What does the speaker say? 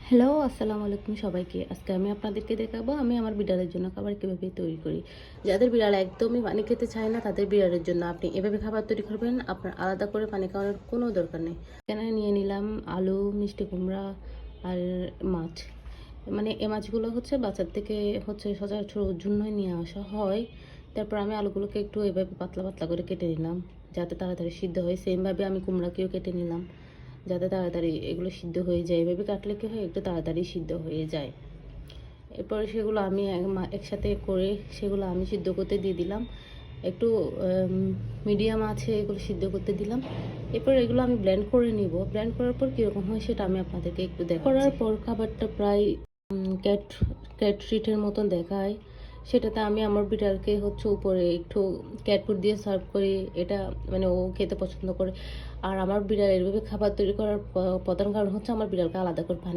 Hello, আসসালামু আলাইকুম সবাইকে। আজকে আমি আপনাদেরকে দেখাবো আমি আমার বিড়ালের জন্য খাবার কীভাবে তৈরি করি। যাদের বিড়াল একদমই পানি খেতে চায় না তাদের বিড়ালের জন্য আপনি এভাবে খাবার তৈরি করবেন, আপনার আলাদা করে পানি খাওয়ানোর কোনো দরকার নেই। এখানে নিয়ে নিলাম আলু, মিষ্টি কুমড়া আর মাছ। মানে এই মাছগুলো হচ্ছে বাজার থেকে সচরাচর ওর জন্যই নিয়ে আসা হয়। তারপর আমি আলুগুলোকে একটু এভাবে পাতলা পাতলা করে কেটে নিলাম যাতে তাড়াতাড়ি সিদ্ধ হয়। সেমভাবে আমি কুমড়াকেও কেটে নিলাম যাতে তাড়াতাড়ি এগুলো সিদ্ধ হয়ে যায়। এভাবে কাটলে কি হয়, একটু তাড়াতাড়ি সিদ্ধ হয়ে যায়। এরপরে সেগুলো আমি একসাথে করে সেগুলো আমি সিদ্ধ করতে দিয়ে দিলাম। একটু মিডিয়াম আছে এগুলো সিদ্ধ করতে দিলাম। এরপর এগুলো আমি ব্লেন্ড করে নিব। ব্লেন্ড করার পর কীরকম হয় সেটা আমি আপনাদেরকে একটু করার পর খাবারটা প্রায় ক্যাট ক্যাট ট্রিটের মতন দেখায়। সেটাতে আমি আমার বিড়ালকে উপরে একটু ক্যাট ফুড দিয়ে সার্ভ করি। এটা মানে ও খেতে পছন্দ করে। আর আমার বিড়াল এভাবে খাবার তৈরি করার প্রধান কারণ হচ্ছে আমার বিড়ালকে আলাদা করে পানি